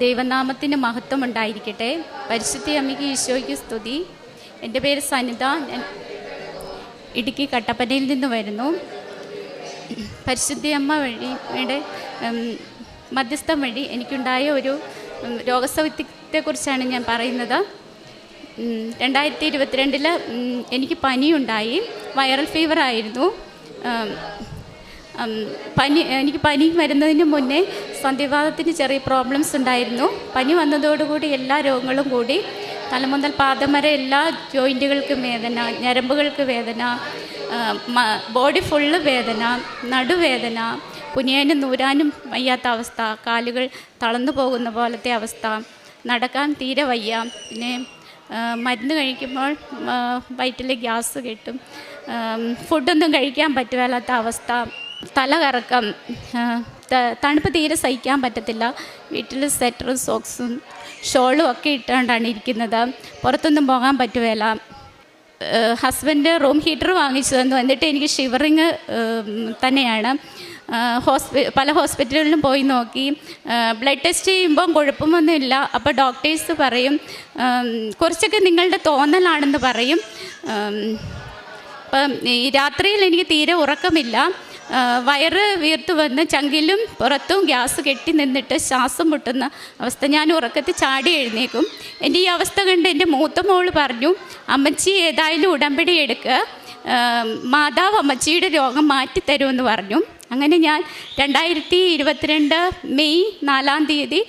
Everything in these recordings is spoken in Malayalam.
ദൈവനാമത്തിന് മഹത്വം ഉണ്ടായിരിക്കട്ടെ. പരിശുദ്ധ അമ്മയ്ക്ക് ഈശോയ്ക്ക് സ്തുതി. എൻ്റെ പേര് സനിത. ഞാൻ ഇടുക്കി കട്ടപ്പനയിൽ നിന്ന് വരുന്നു. പരിശുദ്ധ അമ്മ വഴിയുടെ മധ്യസ്ഥം വഴി എനിക്കുണ്ടായ ഒരു രോഗസൗഖ്യത്തെക്കുറിച്ചാണ് ഞാൻ പറയുന്നത്. 2022 എനിക്ക് പനിയുണ്ടായി. വൈറൽ ഫീവർ ആയിരുന്നു. എനിക്ക് പനി വരുന്നതിന് മുന്നേ സന്ധിവാതത്തിന് ചെറിയ പ്രോബ്ലംസ് ഉണ്ടായിരുന്നു. പനി വന്നതോടുകൂടി എല്ലാ രോഗങ്ങളും കൂടി തല മുതൽ പാദം വരെ എല്ലാ ജോയിൻറ്റുകൾക്കും വേദന, ഞരമ്പുകൾക്ക് വേദന, ബോഡി ഫുള്ള് വേദന, നടുവേദന, കുനിയാനും നൂരാനും വയ്യാത്ത അവസ്ഥ, കാലുകൾ തളർന്നു പോകുന്ന പോലത്തെ അവസ്ഥ, നടക്കാൻ തീരെ വയ്യ. പിന്നെ മരുന്ന് കഴിക്കുമ്പോൾ വയറ്റിൽ ഗ്യാസ് കെട്ടും, ഫുഡൊന്നും കഴിക്കാൻ പറ്റുവാത്ത അവസ്ഥ, തല കറക്കം, തണുപ്പ് തീരെ സഹിക്കാൻ പറ്റത്തില്ല. വീട്ടിൽ സ്വെറ്ററും സോക്സും ഷോളും ഒക്കെ ഇട്ടുകൊണ്ടാണ് ഇരിക്കുന്നത്. പുറത്തൊന്നും പോകാൻ പറ്റുകയില്ല. ഹസ്ബൻഡ് റൂം ഹീറ്റർ വാങ്ങിച്ചു തന്നു. എന്നിട്ട് എനിക്ക് ഷിവറിങ് തന്നെയാണ്. പല ഹോസ്പിറ്റലുകളിലും പോയി നോക്കി. ബ്ലഡ് ടെസ്റ്റ് ചെയ്യുമ്പം കുഴപ്പമൊന്നുമില്ല. അപ്പോൾ ഡോക്ടേഴ്സ് പറയും കുറച്ചൊക്കെ നിങ്ങളുടെ തോന്നലാണെന്ന് പറയും. ഇപ്പം ഈ രാത്രിയിൽ എനിക്ക് തീരെ ഉറക്കമില്ല. വയറ് വീർത്ത് വന്ന് ചങ്കിലും പുറത്തും ഗ്യാസ് കെട്ടി നിന്നിട്ട് ശ്വാസം മുട്ടുന്ന അവസ്ഥ. ഞാൻ ഉറക്കത്തിൽ ചാടി എഴുന്നേക്കും. എൻ്റെ ഈ അവസ്ഥ കണ്ട് എൻ്റെ മൂത്ത മോള് പറഞ്ഞു, അമ്മച്ചി ഏതായാലും ഉടമ്പടി എടുക്കുക, മാതാവ് അമ്മച്ചിയുടെ രോഗം മാറ്റിത്തരുമെന്ന് പറഞ്ഞു. അങ്ങനെ ഞാൻ 2022 മെയ് 4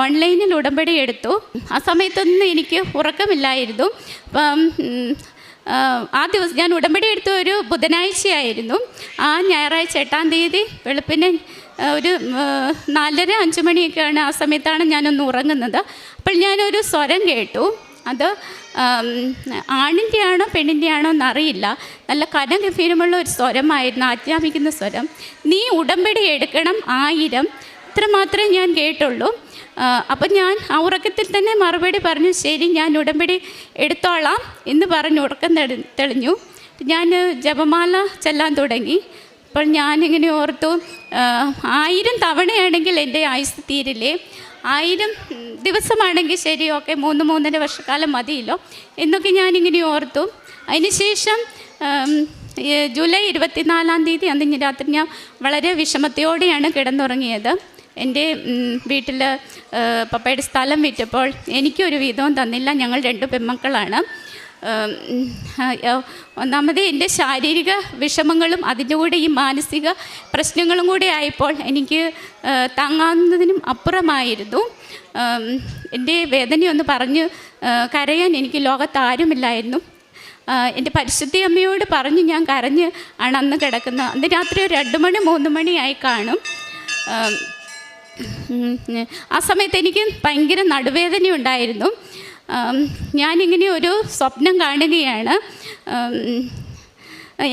ഓൺലൈനിൽ ഉടമ്പടി എടുത്തു. ആ സമയത്തൊന്നും എനിക്ക് ഉറക്കമില്ലായിരുന്നു. അപ്പം ആ ദിവസം ഞാൻ ഉടമ്പടി എടുത്ത ഒരു ബുധനാഴ്ചയായിരുന്നു. ആ ഞായറാഴ്ച 8 വെളുപ്പിന് ഒരു 4:30-5 മണിയൊക്കെയാണ്. ആ സമയത്താണ് ഞാനൊന്ന് ഉറങ്ങുന്നത്. അപ്പോൾ ഞാനൊരു സ്വരം കേട്ടു. അത് ആണിൻ്റെ ആണോ പെണ്ണിൻ്റെ ആണോ എന്നറിയില്ല. നല്ല കനഗംഭീരമുള്ള ഒരു സ്വരമായിരുന്നു, ആജ്ഞാപിക്കുന്ന സ്വരം. നീ ഉടമ്പടി എടുക്കണം 1000. ഇത്ര മാത്രമേ ഞാൻ കേട്ടുള്ളൂ. അപ്പം ഞാൻ ആ ഉറക്കത്തിൽ തന്നെ മറുപടി പറഞ്ഞു, ശരി ഞാൻ ഉടമ്പടി എടുത്തോളാം എന്ന് പറഞ്ഞ് ഉറക്കം തെളിഞ്ഞു. ഞാൻ ജപമാല ചെല്ലാൻ തുടങ്ങി. അപ്പോൾ ഞാനിങ്ങനെ ഓർത്തു, 1000 തവണയാണെങ്കിൽ എൻ്റെ ആയുസ് തീരില്ലേ, 1000 ദിവസമാണെങ്കിൽ ശരി, ഓക്കെ, 3-3.5 വർഷക്കാലം മതിയല്ലോ എന്നൊക്കെ ഞാനിങ്ങനെ ഓർത്തു. അതിനുശേഷം ജൂലൈ 24 അന്ന് രാത്രി ഞാൻ വളരെ വിഷമത്തോടെയാണ് കിടന്നുറങ്ങിയത്. എൻ്റെ വീട്ടിൽ പപ്പയുടെ സ്ഥലം വിറ്റപ്പോൾ എനിക്കൊരു വീതവും തന്നില്ല. ഞങ്ങൾ 2 പെൺമക്കളാണ്. ഒന്നാമത് എൻ്റെ ശാരീരിക വിഷമങ്ങളും അതിൻ്റെ കൂടെ ഈ മാനസിക പ്രശ്നങ്ങളും കൂടെ ആയപ്പോൾ എനിക്ക് താങ്ങാവുന്നതിനും അപ്പുറമായിരുന്നു. എൻ്റെ വേദനയൊന്ന് പറഞ്ഞ് കരയാൻ എനിക്ക് ലോകത്താരുമില്ലായിരുന്നു. എൻ്റെ പരിശുദ്ധ അമ്മയോട് പറഞ്ഞ് ഞാൻ കരഞ്ഞ് ആണ് അന്ന് കിടക്കുന്നത്. അന്ന് രാത്രി ഒരു 2 മണി 3 മണിയായി കാണും. ആ സമയത്ത് എനിക്ക് ഭയങ്കര നടുവേദന ഉണ്ടായിരുന്നു. ഞാനിങ്ങനെ ഒരു സ്വപ്നം കാണുകയാണ്.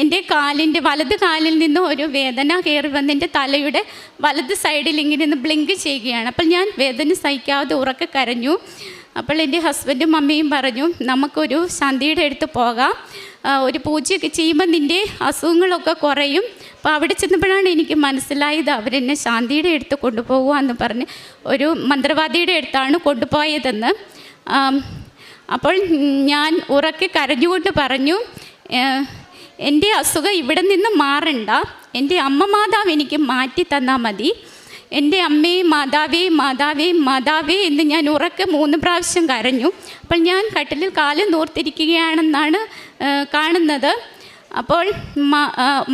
എൻ്റെ വലത് കാലിൽ നിന്ന് ഒരു വേദന കയറി വന്ന് എൻ്റെ തലയുടെ വലത് സൈഡിൽ ഇങ്ങനെ ഒന്ന് ബ്ലിങ്ക് ചെയ്യുകയാണ്. അപ്പോൾ ഞാൻ വേദന സഹിക്കാതെ ഉറക്കെ കരഞ്ഞു. അപ്പോൾ എൻ്റെ ഹസ്ബൻഡും മമ്മിയും പറഞ്ഞു, നമുക്കൊരു ശാന്തിയുടെ അടുത്ത് പോകാം, ഒരു പൂജയൊക്കെ ചെയ്യുമ്പോൾ നിൻ്റെ അസുഖങ്ങളൊക്കെ കുറയും. അപ്പോൾ അവിടെ ചെന്നപ്പോഴാണ് എനിക്ക് മനസ്സിലായത് അവരെന്നെ ശാന്തിയുടെ അടുത്ത് കൊണ്ടുപോകുക എന്ന് പറഞ്ഞ് ഒരു മന്ത്രവാദിയുടെ അടുത്താണ് കൊണ്ടുപോയതെന്ന്. അപ്പോൾ ഞാൻ ഉറക്കെ കരഞ്ഞുകൊണ്ട് പറഞ്ഞു, എൻ്റെ അസുഖം ഇവിടെ നിന്ന് മാറണ്ട, എൻ്റെ അമ്മ മാതാവ് എനിക്ക് മാറ്റി തന്നാൽ മതി. എൻ്റെ അമ്മയെ മാതാവേ മാതാവേ മാതാവേ എന്ന് ഞാൻ ഉറക്കെ 3 പ്രാവശ്യം കരഞ്ഞു. അപ്പോൾ ഞാൻ കട്ടിലിൽ കാല് നൂർത്തിരിക്കുകയാണെന്നാണ് കാണുന്നത്. അപ്പോൾ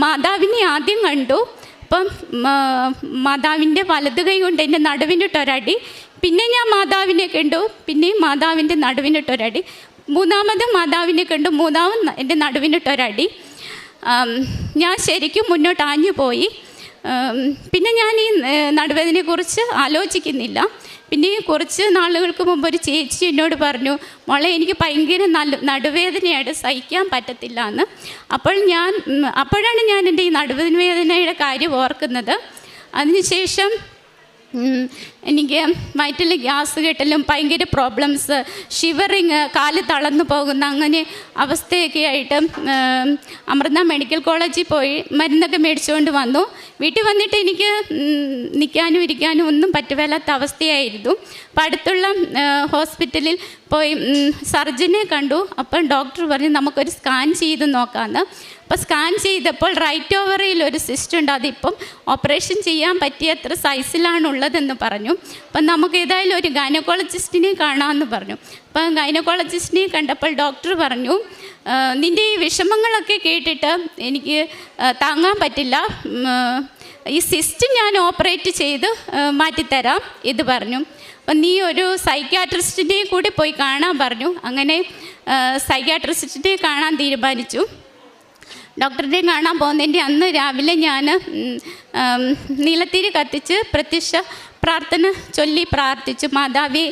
മാതാവിനെ ആദ്യം കണ്ടു. അപ്പം മാതാവിൻ്റെ വലത് കൈ കൊണ്ട് എൻ്റെ നടുവിനിട്ടൊരടി. പിന്നെ ഞാൻ മാതാവിനെ കണ്ടു. പിന്നെയും മാതാവിൻ്റെ നടുവിനിട്ടൊരടി. മൂന്നാമത് മാതാവിനെ കണ്ടു. മൂന്നാമത് എൻ്റെ നടുവിനിട്ടൊരടി. ഞാൻ ശരിക്കും മുന്നോട്ട് ആഞ്ഞു പോയി. പിന്നെ ഞാൻ ഈ നടുവേദനയെക്കുറിച്ച് ആലോചിക്കുന്നില്ല. പിന്നെ കുറച്ച് നാളുകൾക്ക് മുമ്പ് ഒരു ചേച്ചി എന്നോട് പറഞ്ഞു, മോളെ എനിക്ക് ഭയങ്കര നടുവേദനയായിട്ട് സഹിക്കാൻ പറ്റത്തില്ല എന്ന്. അപ്പോഴാണ് ഞാൻ എൻ്റെ ഈ നടുവേദനയുടെ കാര്യം ഓർക്കുന്നത്. അതിനുശേഷം എനിക്ക് വയറ്റിൽ ഗ്യാസ് കെട്ടലും ഭയങ്കര പ്രോബ്ലംസ്, ഷിവറിങ്, കാല് തളർന്നു പോകുന്ന അങ്ങനെ അവസ്ഥയൊക്കെ ആയിട്ട് അമൃത മെഡിക്കൽ കോളേജിൽ പോയി മരുന്നൊക്കെ മേടിച്ചുകൊണ്ട് വന്നു. വീട്ടിൽ വന്നിട്ട് എനിക്ക് നിൽക്കാനും ഇരിക്കാനും ഒന്നും പറ്റുവല്ലാത്ത അവസ്ഥയായിരുന്നു. അപ്പോൾ അടുത്തുള്ള ഹോസ്പിറ്റലിൽ പോയി സർജനെ കണ്ടു. അപ്പം ഡോക്ടർ പറഞ്ഞു നമുക്കൊരു സ്കാൻ ചെയ്ത് നോക്കാമെന്ന്. അപ്പോൾ സ്കാൻ ചെയ്തപ്പോൾ റൈറ്റ് ഓവറിൽ ഒരു സിസ്റ്റ് ഉണ്ട്, അതിപ്പം ഓപ്പറേഷൻ ചെയ്യാൻ പറ്റിയത്ര സൈസിലാണുള്ളതെന്ന് പറഞ്ഞു. അപ്പം നമുക്ക് ഏതായാലും ഒരു ഗൈനക്കോളജിസ്റ്റിനെ കാണാമെന്ന് പറഞ്ഞു. അപ്പം ഗൈനക്കോളജിസ്റ്റിനെ കണ്ടപ്പോൾ ഡോക്ടർ പറഞ്ഞു, നിൻ്റെ ഈ വിഷമങ്ങളൊക്കെ കേട്ടിട്ട് എനിക്ക് താങ്ങാൻ പറ്റില്ല, ഈ സിസ്റ്റ് ഞാൻ ഓപ്പറേറ്റ് ചെയ്ത് മാറ്റിത്തരാം ഇത് പറഞ്ഞു. അപ്പം നീ ഒരു സൈക്യാട്രിസ്റ്റിനെ കൂടി പോയി കാണാൻ പറഞ്ഞു. അങ്ങനെ സൈക്യാട്രിസ്റ്റിനെ കാണാൻ തീരുമാനിച്ചു. ഡോക്ടറിനെ കാണാൻ പോകുന്നതിൻ്റെ അന്ന് രാവിലെ ഞാൻ നീലത്തിരി കത്തിച്ച് പ്രത്യക്ഷ പ്രാർത്ഥന ചൊല്ലി പ്രാർത്ഥിച്ചു. മാതാവേ,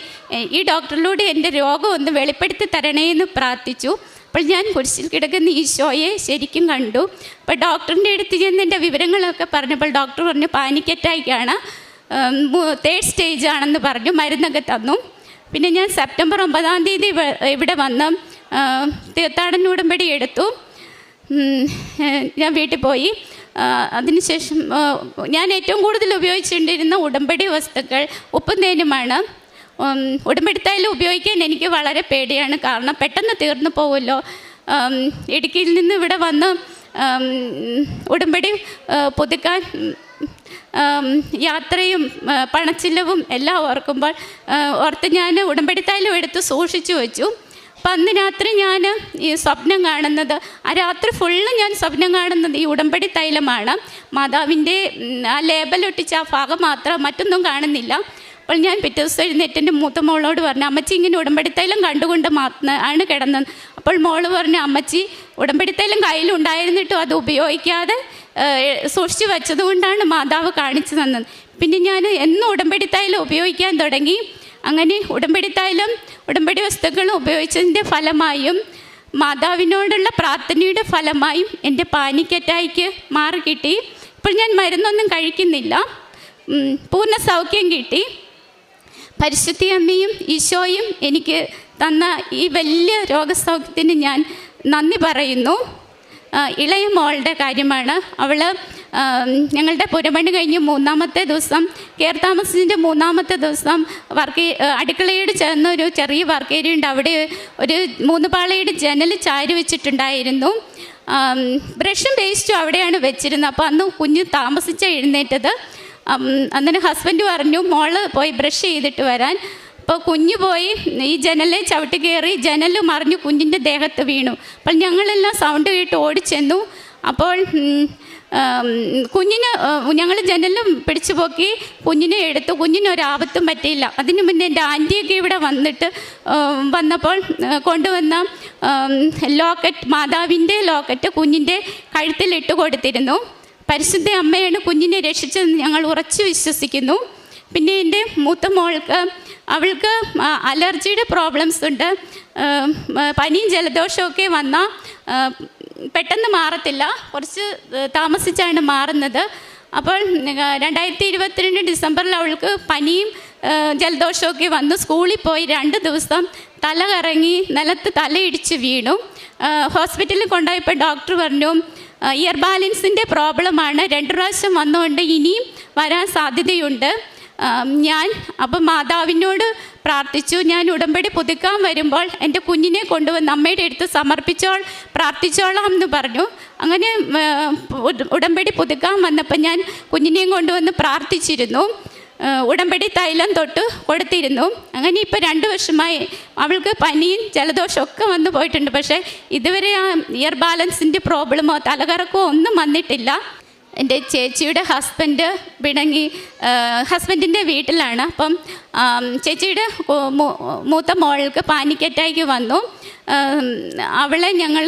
ഈ ഡോക്ടറിലൂടെ എൻ്റെ രോഗം ഒന്ന് വെളിപ്പെടുത്തി തരണേ എന്ന് പ്രാർത്ഥിച്ചു. അപ്പോൾ ഞാൻ കുരിശിൽ കിടക്കുന്ന ഈശോയെ ശരിക്കും കണ്ടു. അപ്പോൾ ഡോക്ടറിൻ്റെ അടുത്ത് ചെന്ന് എൻ്റെ വിവരങ്ങളൊക്കെ പറഞ്ഞപ്പോൾ ഡോക്ടർ പറഞ്ഞു പാനിക് അറ്റാക്കാണ്, 3rd സ്റ്റേജ് ആണെന്ന് പറഞ്ഞു. മരുന്നൊക്കെ തന്നു. പിന്നെ ഞാൻ സെപ്റ്റംബർ 9-ാം തീയതി ഇവിടെ വന്ന് തീർത്ഥാടന ഉടമ്പടി എടുത്തു. ഞാൻ വീട്ടിൽ പോയി. അതിനുശേഷം ഞാൻ ഏറ്റവും കൂടുതൽ ഉപയോഗിച്ചുകൊണ്ടിരുന്ന ഉടമ്പടി വസ്തുക്കൾ ഉപ്പും തേനുമാണ്. ഉടമ്പടിത്തായാലും ഉപയോഗിക്കാൻ എനിക്ക് വളരെ പേടിയാണ്, കാരണം പെട്ടെന്ന് തീർന്നു പോകുമല്ലോ. ഇടുക്കിയിൽ നിന്ന് ഇവിടെ വന്ന് ഉടമ്പടി പുതുക്കാൻ യാത്രയും പണച്ചിലവും എല്ലാം ഓർത്ത് ഞാൻ ഉടമ്പടിത്തായാലും എടുത്ത് സൂക്ഷിച്ചു വെച്ചു. അപ്പം അന്ന് രാത്രി ഞാൻ ഈ സ്വപ്നം കാണുന്നത്, ആ രാത്രി ഫുള്ള് ഞാൻ സ്വപ്നം കാണുന്നത് ഈ ഉടമ്പടി തൈലമാണ്. മാതാവിൻ്റെ ആ ലേബലൊട്ടിച്ച ആ ഭാഗം മാത്രം, മറ്റൊന്നും കാണുന്നില്ല. അപ്പോൾ ഞാൻ പിറ്റേ ദിവസം എഴുന്നേറ്റ് എൻ്റെ മൂത്ത മോളോട് പറഞ്ഞു, അമ്മച്ചി ഇങ്ങനെ ഉടമ്പടി തൈലം കണ്ടുകൊണ്ട് ആണ് കിടന്നത്. അപ്പോൾ മോള് പറഞ്ഞു, അമ്മച്ചി ഉടമ്പടി തൈലം കയ്യിലുണ്ടായിരുന്നിട്ടും അത് ഉപയോഗിക്കാതെ സൂക്ഷിച്ച് വെച്ചതുകൊണ്ടാണ് മാതാവ് കാണിച്ചു തന്നത്. പിന്നെ ഞാൻ എന്നും ഉടമ്പടി തൈലം ഉപയോഗിക്കാൻ തുടങ്ങി. അങ്ങനെ ഉടമ്പടി തൈലം ഉടമ്പടി വസ്തുക്കളും ഉപയോഗിച്ചതിൻ്റെ ഫലമായും മാതാവിനോടുള്ള പ്രാർത്ഥനയുടെ ഫലമായും എൻ്റെ പാനിക് അറ്റാക്ക് മാറി കിട്ടി. ഇപ്പോൾ ഞാൻ മരുന്നൊന്നും കഴിക്കുന്നില്ല, പൂർണ്ണ സൗഖ്യം കിട്ടി. പരിശുദ്ധ അമ്മയും ഈശോയും എനിക്ക് തന്ന ഈ വലിയ രോഗസൗഖ്യത്തിന് ഞാൻ നന്ദി പറയുന്നു. ഇളയ മോളുടെ കാര്യമാണ്. അവൾ ഞങ്ങളുടെ പുരപണി കഴിഞ്ഞ് 3-ാമത്തെ ദിവസം, കെയർ താമസത്തിൻ്റെ 3-ാമത്തെ ദിവസം അടുക്കളയോട് ചേർന്ന ഒരു ചെറിയ വർക്ക് ഏരിയ ഉണ്ട്, അവിടെ ഒരു 3 പാളയുടെ ജനൽ ചാരി വെച്ചിട്ടുണ്ടായിരുന്നു. ബ്രഷും പേസ്റ്റും അവിടെയാണ് വെച്ചിരുന്നത്. അപ്പോൾ അന്ന് കുഞ്ഞ് താമസിച്ച എഴുന്നേറ്റത്. അന്നേരം ഹസ്ബൻഡ് പറഞ്ഞു മോള് പോയി ബ്രഷ് ചെയ്തിട്ട് വരാൻ. അപ്പോൾ കുഞ്ഞ് പോയി ഈ ജനലെ ചവിട്ടി കയറി ജനൽ മറിഞ്ഞു കുഞ്ഞിൻ്റെ ദേഹത്ത് വീണു. അപ്പോൾ ഞങ്ങളെല്ലാം സൗണ്ട് കേട്ട് ഓടിച്ചെന്നു. അപ്പോൾ ഞങ്ങൾ ജനലും പിടിച്ചു പോക്കി കുഞ്ഞിനെ എടുത്തു. കുഞ്ഞിനൊരാപത്തും പറ്റിയില്ല. അതിന് മുന്നേ എൻ്റെ ആൻറ്റിയൊക്കെ ഇവിടെ വന്നപ്പോൾ കൊണ്ടുവന്ന ലോക്കറ്റ്, മാതാവിൻ്റെ ലോക്കറ്റ് കുഞ്ഞിൻ്റെ കഴുത്തിലിട്ട് കൊടുത്തിരുന്നു. പരിശുദ്ധ അമ്മയാണ് കുഞ്ഞിനെ രക്ഷിച്ചതെന്ന് ഞങ്ങൾ ഉറച്ചു വിശ്വസിക്കുന്നു. പിന്നെ എൻ്റെ മൂത്ത മോൾക്ക്, അവൾക്ക് അലർജിയുടെ പ്രോബ്ലംസ് ഉണ്ട്. പനിയും ജലദോഷമൊക്കെ വന്നാൽ പെട്ടെന്ന് മാറത്തില്ല, കുറച്ച് താമസിച്ചാണ് മാറുന്നത്. അപ്പോൾ 2022 ഡിസംബറിൽ അവൾക്ക് പനിയും ജലദോഷമൊക്കെ വന്നു. സ്കൂളിൽ പോയി 2 ദിവസം തല കറങ്ങി നിലത്ത് തലയിടിച്ച് വീണു. ഹോസ്പിറ്റലിൽ കൊണ്ടുപോയപ്പോൾ ഡോക്ടർ പറഞ്ഞു ഇയർ ബാലൻസിൻ്റെ പ്രോബ്ലമാണ്, 2 പ്രാവശ്യം വന്നുകൊണ്ട് ഇനിയും വരാൻ സാധ്യതയുണ്ട്. ഞാൻ അപ്പം മാതാവിനോട് പ്രാർത്ഥിച്ചു, ഞാൻ ഉടമ്പടി പുതുക്കാൻ വരുമ്പോൾ എൻ്റെ കുഞ്ഞിനെ കൊണ്ടുവന്ന് അമ്മയുടെ അടുത്ത് പ്രാർത്ഥിച്ചോളാം എന്ന് പറഞ്ഞു. അങ്ങനെ ഉടമ്പടി പുതുക്കാൻ വന്നപ്പോൾ ഞാൻ കുഞ്ഞിനെയും കൊണ്ടുവന്ന് പ്രാർത്ഥിച്ചിരുന്നു. ഉടമ്പടി തൈലം തൊട്ട് കൊടുത്തിരുന്നു. അങ്ങനെ ഇപ്പോൾ 2 വർഷമായി അവൾക്ക് പനിയും ജലദോഷമൊക്കെ വന്നു പോയിട്ടുണ്ട്. പക്ഷേ ഇതുവരെ ആ ഇയർ ബാലൻസിൻ്റെ പ്രോബ്ലമോ തലകറക്കമോ ഒന്നും വന്നിട്ടില്ല. എൻ്റെ ചേച്ചിയുടെ ഹസ്ബൻഡ് പിണങ്ങി ഹസ്ബൻഡിൻ്റെ വീട്ടിലാണ്. അപ്പം ചേച്ചിയുടെ മൂത്ത മോൾക്ക് പാനിക് അറ്റാക്ക് വന്നു. അവളെ ഞങ്ങൾ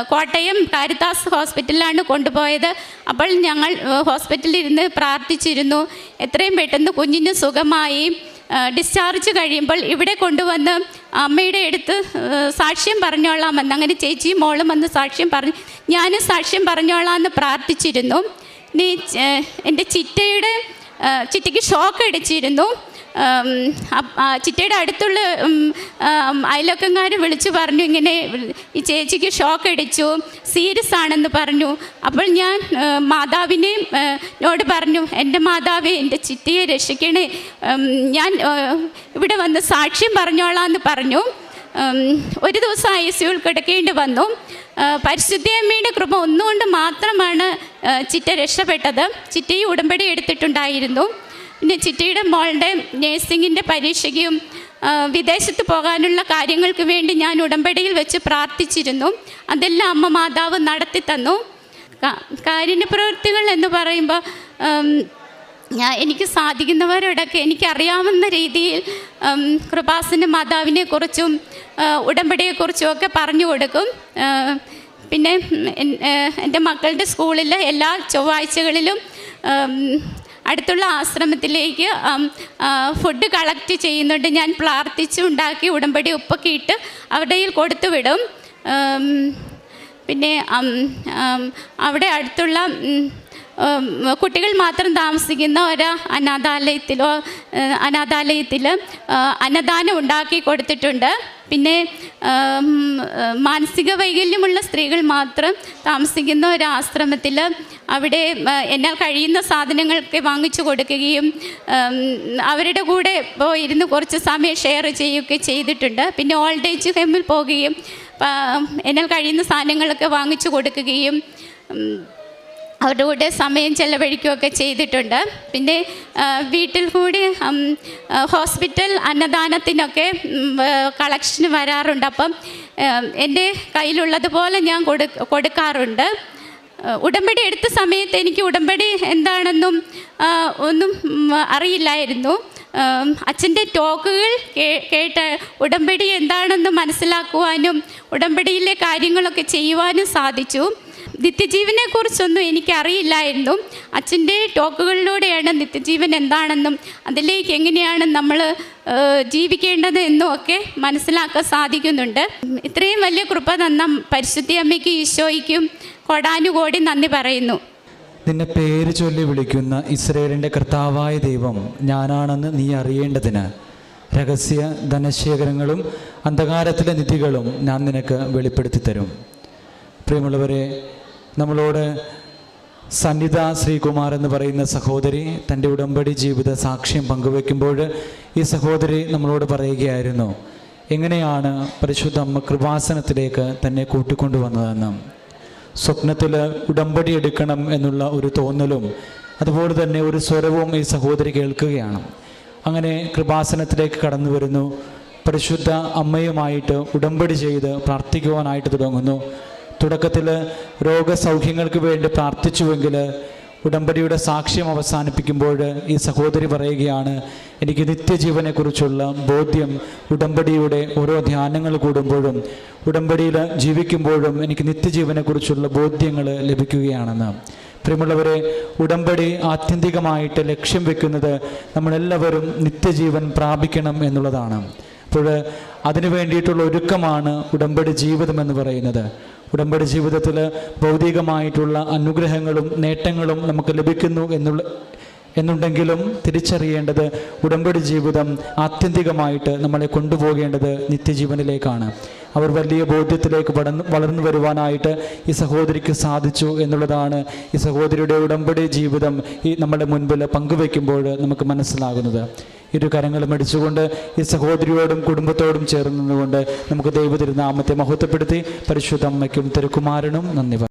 കോട്ടയം കാരിത്താസ് ഹോസ്പിറ്റലിലാണ് കൊണ്ടുപോയത്. അപ്പോൾ ഞങ്ങൾ ഹോസ്പിറ്റലിൽ ഇരുന്ന് പ്രാർത്ഥിച്ചിരുന്നു, എത്രയും പെട്ടെന്ന് കുഞ്ഞിന് സുഖമായി ഡിസ്ചാർജ് കഴിയുമ്പോൾ ഇവിടെ കൊണ്ടുവന്ന് അമ്മയുടെ അടുത്ത് സാക്ഷ്യം പറഞ്ഞോളാമെന്ന്. അങ്ങനെ ചേച്ചിയും മോളും വന്ന് സാക്ഷ്യം പറഞ്ഞു, ഞാനും സാക്ഷ്യം പറഞ്ഞോളാമെന്ന് പ്രാർത്ഥിച്ചിരുന്നു. എൻ്റെ ചിറ്റയുടെ ചിറ്റയ്ക്ക് ഷോക്ക് അടിച്ചിരുന്നു. ചിറ്റയുടെ അടുത്തുള്ള അയൽവക്കക്കാർ വിളിച്ചു പറഞ്ഞു, ഇങ്ങനെ ഈ ചേച്ചിക്ക് ഷോക്ക് അടിച്ചു, സീരിയസ് ആണെന്ന് പറഞ്ഞു. അപ്പോൾ ഞാൻ മാതാവിനോട് പറഞ്ഞു, എൻ്റെ മാതാവേ, എൻ്റെ ചിറ്റയെ രക്ഷിക്കണേ, ഞാൻ ഇവിടെ വന്ന് സാക്ഷ്യം പറഞ്ഞോളാമെന്ന് പറഞ്ഞു. ഒരു ദിവസം ICUവിൽ കിടക്കേണ്ടി വന്നു. പരിശുദ്ധയമ്മയുടെ കൃപ ഒന്നുകൊണ്ട് മാത്രമാണ് ചിറ്റ രക്ഷപ്പെട്ടത്. ചിറ്റയും ഉടമ്പടി എടുത്തിട്ടുണ്ടായിരുന്നു. പിന്നെ ചിറ്റയുടെ മോളുടെ നേഴ്സിങ്ങിൻ്റെ പരീക്ഷയ്ക്കും വിദേശത്ത് പോകാനുള്ള കാര്യങ്ങൾക്ക് വേണ്ടി ഞാൻ ഉടമ്പടിയിൽ വെച്ച് പ്രാർത്ഥിച്ചിരുന്നു. അതെല്ലാം അമ്മ മാതാവ് നടത്തി തന്നു. കാരുണ്യപ്രവൃത്തികൾ എന്ന് പറയുമ്പോൾ എനിക്ക് സാധിക്കുന്നവരോടൊക്കെ എനിക്കറിയാവുന്ന രീതിയിൽ കൃപാസന മാതാവിനെക്കുറിച്ചും ഉടമ്പടിയെക്കുറിച്ചും ഒക്കെ പറഞ്ഞു കൊടുക്കും. പിന്നെ എൻ്റെ മക്കളുടെ സ്കൂളിൽ എല്ലാ ചൊവ്വാഴ്ചകളിലും അടുത്തുള്ള ആശ്രമത്തിലേക്ക് ഫുഡ് കളക്ട് ചെയ്യുന്നുണ്ട്. ഞാൻ പ്രാർത്ഥിച്ച് ഉണ്ടാക്കി ഉടമ്പടി ഉപ്പൊക്കെ ഇട്ട് അവരുടെ കയ്യിൽ കൊടുത്തു വിടും. പിന്നെ അവിടെ അടുത്തുള്ള കുട്ടികൾ മാത്രം താമസിക്കുന്ന ഒരു അനാഥാലയത്തിൽ അന്നദാനം ഉണ്ടാക്കി കൊടുത്തിട്ടുണ്ട്. പിന്നെ മാനസിക വൈകല്യമുള്ള സ്ത്രീകൾ മാത്രം താമസിക്കുന്ന ഒരു ആശ്രമത്തിൽ അവിടെ എന്നാൽ കഴിയുന്ന സാധനങ്ങളൊക്കെ വാങ്ങിച്ചു കൊടുക്കുകയും അവരുടെ കൂടെ ഇരുന്ന് കുറച്ച് സമയം ഷെയർ ചെയ്യുകയൊക്കെ ചെയ്തിട്ടുണ്ട്. പിന്നെ ഓൾഡ് ഏജ് ഹോമിൽ പോവുകയും എന്നാൽ കഴിയുന്ന സാധനങ്ങളൊക്കെ വാങ്ങിച്ചു കൊടുക്കുകയും അവരുടെ കൂടെ സമയം ചെലവഴിക്കുകയൊക്കെ ചെയ്തിട്ടുണ്ട്. പിന്നെ വീട്ടിൽ കൂടി ഹോസ്പിറ്റൽ അന്നദാനത്തിനൊക്കെ കളക്ഷന് വരാറുണ്ട്. അപ്പം എൻ്റെ കയ്യിലുള്ളതുപോലെ ഞാൻ കൊടുക്കാറുണ്ട്. ഉടമ്പടി എടുത്ത സമയത്ത് എനിക്ക് ഉടമ്പടി എന്താണെന്നും ഒന്നും അറിയില്ലായിരുന്നു. അച്ഛൻ്റെ ടോക്കുകൾ കേട്ട് ഉടമ്പടി എന്താണെന്ന് മനസ്സിലാക്കുവാനും ഉടമ്പടിയിലെ കാര്യങ്ങളൊക്കെ ചെയ്യുവാനും സാധിച്ചു. നിത്യജീവനെക്കുറിച്ചൊന്നും എനിക്കറിയില്ലായിരുന്നു. അച്ഛൻ്റെ ടോക്കുകളിലൂടെയാണ് നിത്യജീവൻ എന്താണെന്നും അതിലേക്ക് എങ്ങനെയാണ് നമ്മൾ ജീവിക്കേണ്ടത് എന്നും ഒക്കെ മനസ്സിലാക്കാൻ സാധിക്കുന്നുണ്ട്. ഇത്രയും വലിയ കൃപ തന്ന പരിശുദ്ധ അമ്മയ്ക്ക് ഈശോയ്ക്കും കോടാനുകോടി നന്ദി പറയുന്നു. നിന്നെ പേര് ചൊല്ലി വിളിക്കുന്ന ഇസ്രായേലിൻ്റെ കർത്താവായ ദൈവം ഞാനാണെന്ന് നീ അറിയേണ്ടതിന് രഹസ്യ ധനശേഖരങ്ങളും അന്ധകാരത്തിലെ നിധികളും ഞാൻ നിനക്ക് വെളിപ്പെടുത്തി തരും. പ്രിയമുള്ളവരെ, നമ്മളോട് സന്നിധ ശ്രീകുമാർ എന്ന് പറയുന്ന സഹോദരി തൻ്റെ ഉടമ്പടി ജീവിത സാക്ഷ്യം പങ്കുവെക്കുമ്പോൾ ഈ സഹോദരി നമ്മളോട് പറയുകയായിരുന്നു എങ്ങനെയാണ് പരിശുദ്ധ അമ്മ കൃപാസനത്തിലേക്ക് തന്നെ കൂട്ടിക്കൊണ്ടുവന്നതെന്ന്. സ്വപ്നത്തിൽ ഉടമ്പടി എടുക്കണം എന്നുള്ള ഒരു തോന്നലും അതുപോലെ തന്നെ ഒരു സ്വരവും ഈ സഹോദരി കേൾക്കുകയാണ്. അങ്ങനെ കൃപാസനത്തിലേക്ക് കടന്നു വരുന്നു. പരിശുദ്ധ അമ്മയുമായിട്ട് ഉടമ്പടി ചെയ്ത് പ്രാർത്ഥിക്കുവാനായിട്ട് തുടങ്ങുന്നു. തുടക്കത്തിൽ രോഗസൗഖ്യങ്ങൾക്ക് വേണ്ടി പ്രാർത്ഥിച്ചുവെങ്കിൽ ഉടമ്പടിയുടെ സാക്ഷ്യം അവസാനിപ്പിക്കുമ്പോൾ ഈ സഹോദരി പറയുകയാണ്, എനിക്ക് നിത്യജീവനെക്കുറിച്ചുള്ള ബോധ്യം ഉടമ്പടിയുടെ ഓരോ ധ്യാനങ്ങൾ കൂടുമ്പോഴും ഉടമ്പടിയിൽ ജീവിക്കുമ്പോഴും എനിക്ക് നിത്യജീവനെക്കുറിച്ചുള്ള ബോധ്യങ്ങൾ ലഭിക്കുകയാണെന്ന്. പ്രിയമുള്ളവരെ, ഉടമ്പടി ആത്യന്തികമായിട്ട് ലക്ഷ്യം വെക്കുന്നത് നമ്മളെല്ലാവരും നിത്യജീവൻ പ്രാപിക്കണം എന്നുള്ളതാണ്. അപ്പോൾ അതിനു വേണ്ടിയിട്ടുള്ള ഒരുക്കമാണ് ഉടമ്പടി ജീവിതം എന്ന് പറയുന്നത്. ഉടമ്പടി ജീവിതത്തിൽ ഭൗതികമായിട്ടുള്ള അനുഗ്രഹങ്ങളും നേട്ടങ്ങളും നമുക്ക് ലഭിക്കുന്നു എന്നുണ്ടെങ്കിലും തിരിച്ചറിയേണ്ടത് ഉടമ്പടി ജീവിതം ആത്യന്തികമായിട്ട് നമ്മളെ കൊണ്ടുപോകേണ്ടത് നിത്യജീവനിലേക്കാണ്. അവർ വലിയ ബോധ്യത്തിലേക്ക് വളർന്നു വരുവാനായിട്ട് ഈ സഹോദരിക്ക് സാധിച്ചു എന്നുള്ളതാണ് ഈ സഹോദരിയുടെ ഉടമ്പടി ജീവിതം ഈ നമ്മുടെ മുൻപിൽ പങ്കുവെക്കുമ്പോൾ നമുക്ക് മനസ്സിലാകുന്നത്. ഇരു കരങ്ങളും അടിച്ചുകൊണ്ട് ഈ സഹോദരിയോടും കുടുംബത്തോടും ചേർന്ന് നിന്നുകൊണ്ട് നമുക്ക് ദൈവ തിരുനാമത്തെ മഹത്വപ്പെടുത്തി പരിശുദ്ധ അമ്മയ്ക്കും തിരുക്കുമാരനും നന്ദി.